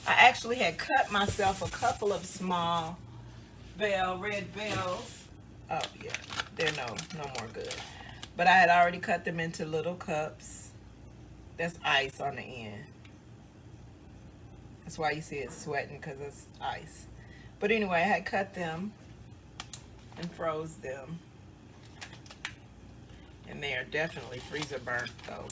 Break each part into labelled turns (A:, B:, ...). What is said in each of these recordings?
A: I actually had cut myself a couple of small red bells. Oh yeah, they're no more good. But I had already cut them into little cups. That's ice on the end. That's why you see it sweating, because it's ice. But anyway, I had cut them and froze them. And they are definitely freezer burnt. So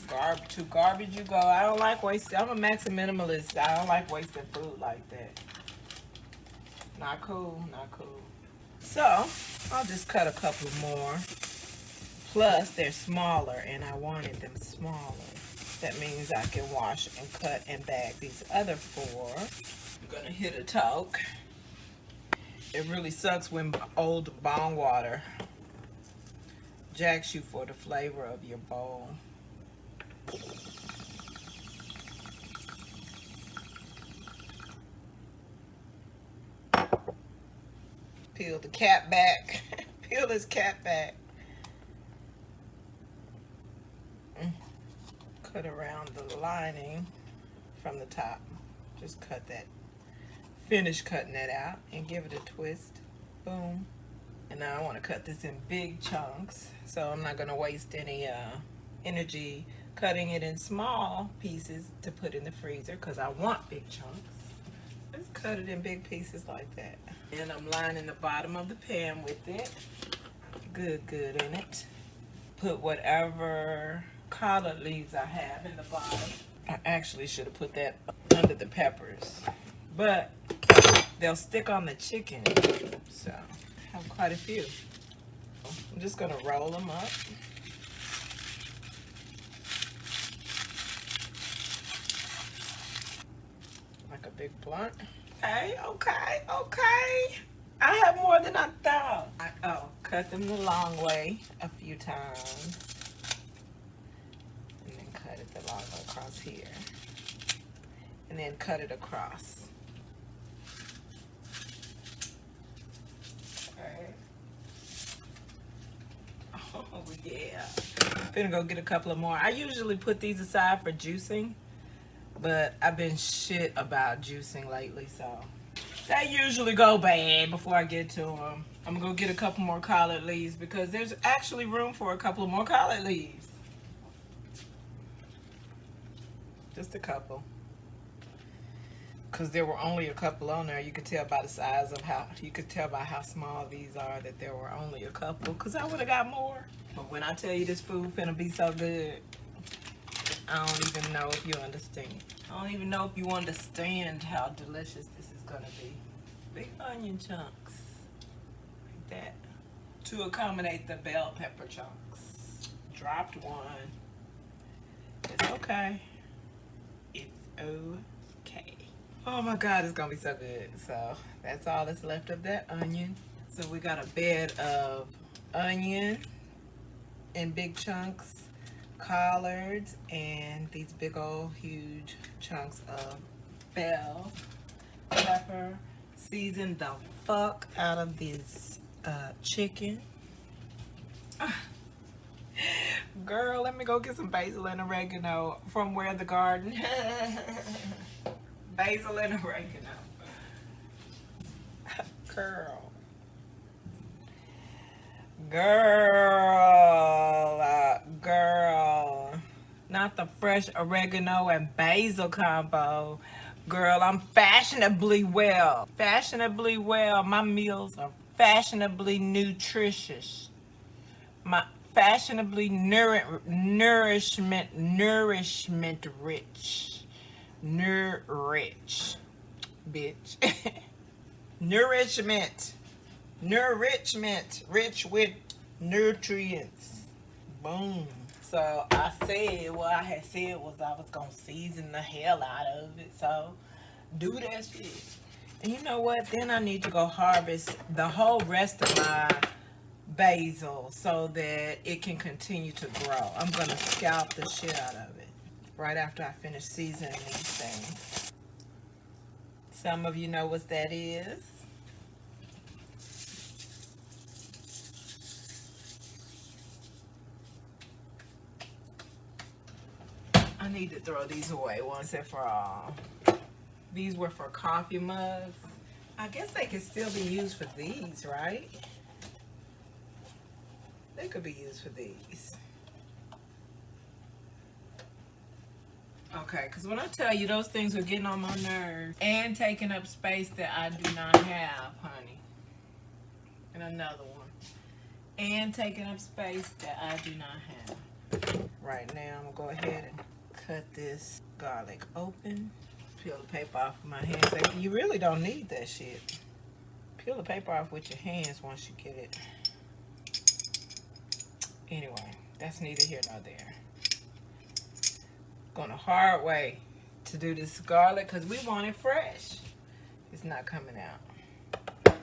A: to garbage you go. I don't like wasting. I'm a minimalist. I don't like wasting food like that. Not cool, not cool. So I'll just cut a couple more. Plus they're smaller and I wanted them smaller. That means I can wash and cut and bag these other 4. I'm gonna hit a talc. It really sucks when old bong water jacks you for the flavor of your bowl. Peel the cap back. Peel this cap back. Cut around the lining from the top. Just cut that. Finish cutting that out and give it a twist. Boom. And now I want to cut this in big chunks, so I'm not going to waste any energy cutting it in small pieces to put in the freezer, because I want big chunks. Just cut it in big pieces like that. And I'm lining the bottom of the pan with it. Good in it. Put whatever collard leaves I have in the bottom. I actually should have put that under the peppers, but they'll stick on the chicken, so I have quite a few. I'm just gonna roll them up. Like a big blunt. Okay. I have more than I thought. Cut them the long way a few times. And then cut it the long way across here. And then cut it across. Oh yeah. I'm gonna go get a couple of more. I usually put these aside for juicing, but I've been shit about juicing lately, so they usually go bad before I get to them. I'm gonna go get a couple more collard leaves because there's actually room for a couple of more collard leaves. Just a couple. Because there were only a couple on there. You could tell by the size of how small these are that there were only a couple, because I would have got more. But when I tell you this food finna be so good, I don't even know if you understand. I don't even know if you understand how delicious this is gonna be. Big onion chunks, like that, to accommodate the bell pepper chunks. Dropped one. It's okay. It's okay. Oh my God, it's gonna be so good. So that's all that's left of that onion. So we got a bed of onion in big chunks, collards, and these big old huge chunks of bell pepper. Season the fuck out of this chicken. Girl, let me go get some basil and oregano from Where the Garden. Basil and oregano. Girl. Not the fresh oregano and basil combo. Girl, I'm fashionably well. My meals are fashionably nutritious. My fashionably nourishment rich. Nourich, bitch. nourishment, rich with nutrients. Boom. So I said what I had said was I was gonna season the hell out of it. So do that shit. And you know what? Then I need to go harvest the whole rest of my basil so that it can continue to grow. I'm gonna scalp the shit out of it right after I finish seasoning these things. Some of you know what that is. I need to throw these away once and for all. These were for coffee mugs. I guess they could still be used for these, right? They could be used for these. Okay, because when I tell you those things are getting on my nerves and taking up space that I do not have, honey. And another one. And taking up space that I do not have. Right now, I'm going to go ahead and cut this garlic open. Peel the paper off with my hands. Like, you really don't need that shit. Peel the paper off with your hands once you get it. Anyway, that's neither here nor there. Going a hard way to do this garlic because we want it fresh. It's not coming out.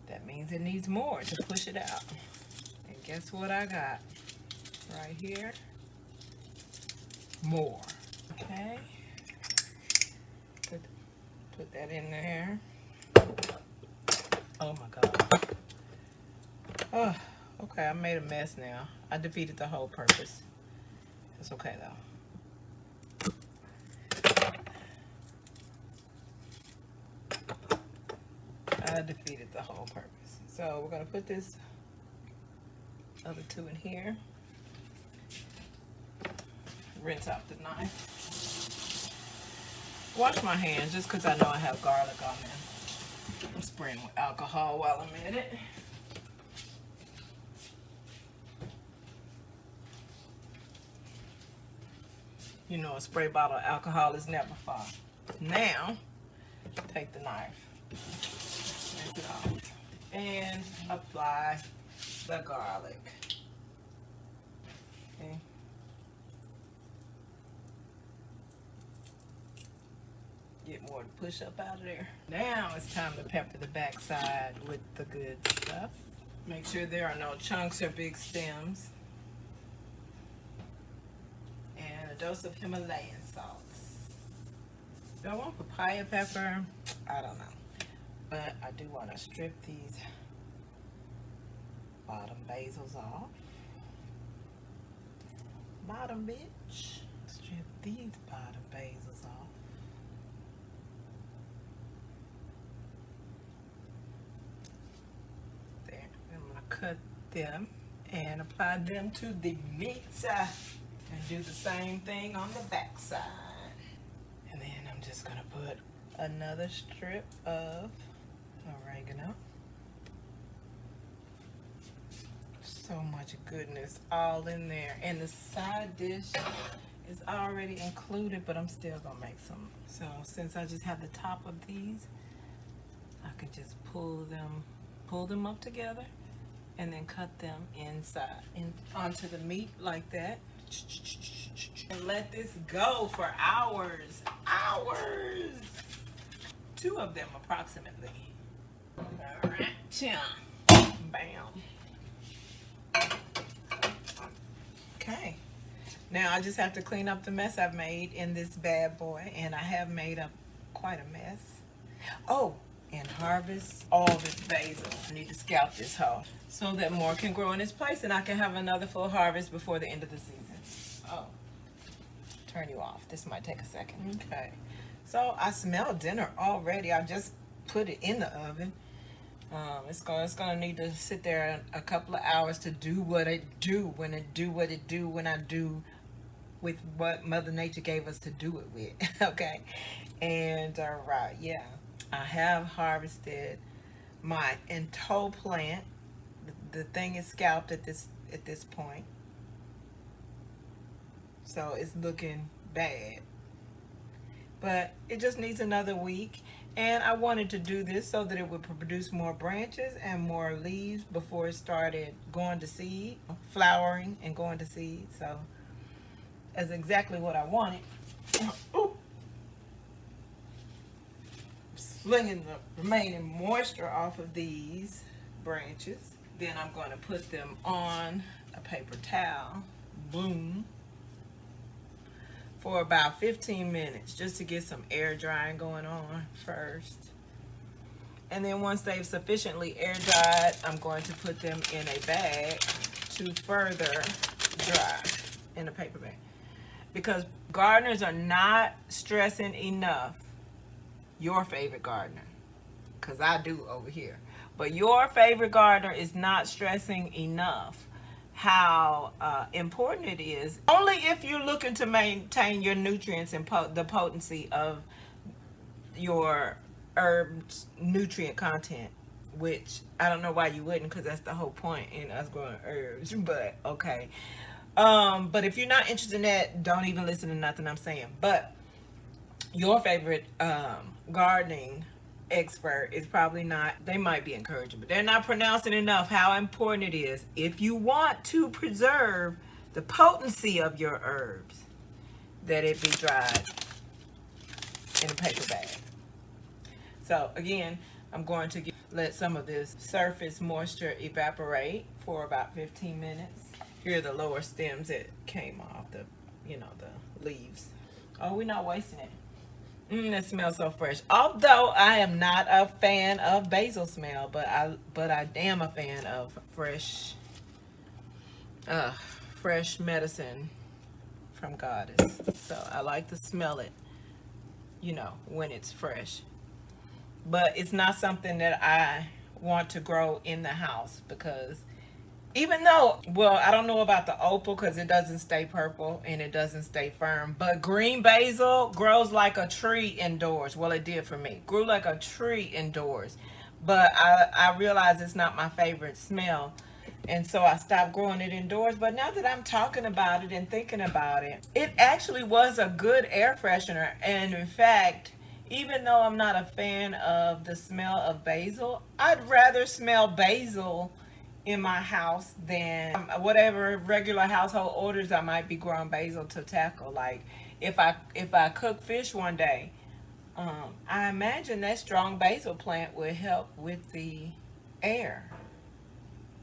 A: That means it needs more to push it out. And guess what I got? Right here. More. Okay. Put that in there. Oh my God. Oh, okay, I made a mess now. I defeated the whole purpose. It's okay though. I defeated the whole purpose. So we're gonna put this other two in here. Rinse out the knife. Wash my hands just because I know I have garlic on them. I'm spraying with alcohol while I'm in it. You know, a spray bottle of alcohol is never far. Now, take the knife, rinse it off, and apply the garlic. Okay. Get more to push up out of there. Now it's time to pepper the backside with the good stuff. Make sure there are no chunks or big stems. And a dose of Himalayan salts. Do I want papaya pepper? I don't know. But I do want to strip these bottom basils off. Bottom bitch. Strip these bottom basils off. There. I'm going to cut them and apply them to the meat side. And do the same thing on the back side. And then I'm just going to put another strip of oregano. So much goodness all in there. And the side dish is already included, but I'm still gonna make some. So since I just have the top of these, I could just pull them up together and then cut them inside and onto the meat like that. And let this go for hours. Hours! 2 of them approximately. All right, bam. Okay, now I just have to clean up the mess I've made in this bad boy, and I have made up quite a mess. Oh, and harvest all this basil. I need to scalp this hoe so that more can grow in its place and I can have another full harvest before the end of the season. Oh, turn you off. This might take a second. Okay, so I smell dinner already. I just put it in the oven. It's gonna need to sit there a couple of hours to do what it do when I do with what Mother Nature gave us to do it with. Okay, and right, yeah, I have harvested my into plant. The thing is scalped at this point, so it's looking bad, but it just needs another week. And I wanted to do this so that it would produce more branches and more leaves before it started going to seed, flowering and going to seed. So that's exactly what I wanted. Ooh. Slinging the remaining moisture off of these branches. Then I'm going to put them on a paper towel. Boom. For about 15 minutes just to get some air drying going on first. And then once they've sufficiently air dried, I'm going to put them in a bag to further dry in a paper bag. Because gardeners are not stressing enough your favorite gardener, because I do over here. But your favorite gardener is not stressing enough how important it is. Only if you're looking to maintain your nutrients and the potency of your herbs nutrient content, which I don't know why you wouldn't, because that's the whole point in us growing herbs. But okay, but if you're not interested in that, don't even listen to nothing I'm saying. But your favorite gardening expert is probably not, they might be encouraging, but they're not pronouncing enough how important it is, if you want to preserve the potency of your herbs, that it be dried in a paper bag. So again, I'm going to let some of this surface moisture evaporate for about 15 minutes. Here are the lower stems that came off, the, you know, the leaves. Oh, we're not wasting it. It smells so fresh. Although I am not a fan of basil smell, but I am a fan of fresh medicine from Goddess. So I like to smell it, you know, when it's fresh. But it's not something that I want to grow in the house, because even though, well, I don't know about the opal because it doesn't stay purple and it doesn't stay firm, but green basil grows like a tree indoors. Well, it did for me. Grew like a tree indoors. But I realized it's not my favorite smell, and so I stopped growing it indoors. But now that I'm talking about it and thinking about it, it actually was a good air freshener. And in fact, even though I'm not a fan of the smell of basil, I'd rather smell basil in my house than whatever regular household orders I might be growing basil to tackle. Like if I cook fish one day, I imagine that strong basil plant would help with the air.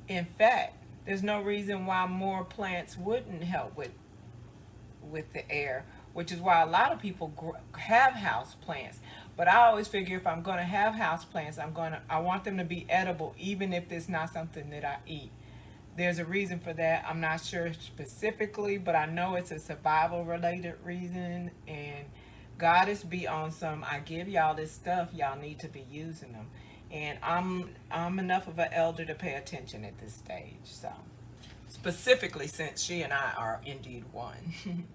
A: In fact, there's no reason why more plants wouldn't help with the air, which is why a lot of people have house plants. But I always figure if I'm going to have house plants, I want them to be edible, even if it's not something that I eat. There's a reason for that. I'm not sure specifically, but I know it's a survival related reason. And Goddess be on some, I give y'all this stuff, y'all need to be using them. And I'm enough of an elder to pay attention at this stage. So specifically, since she and I are indeed one.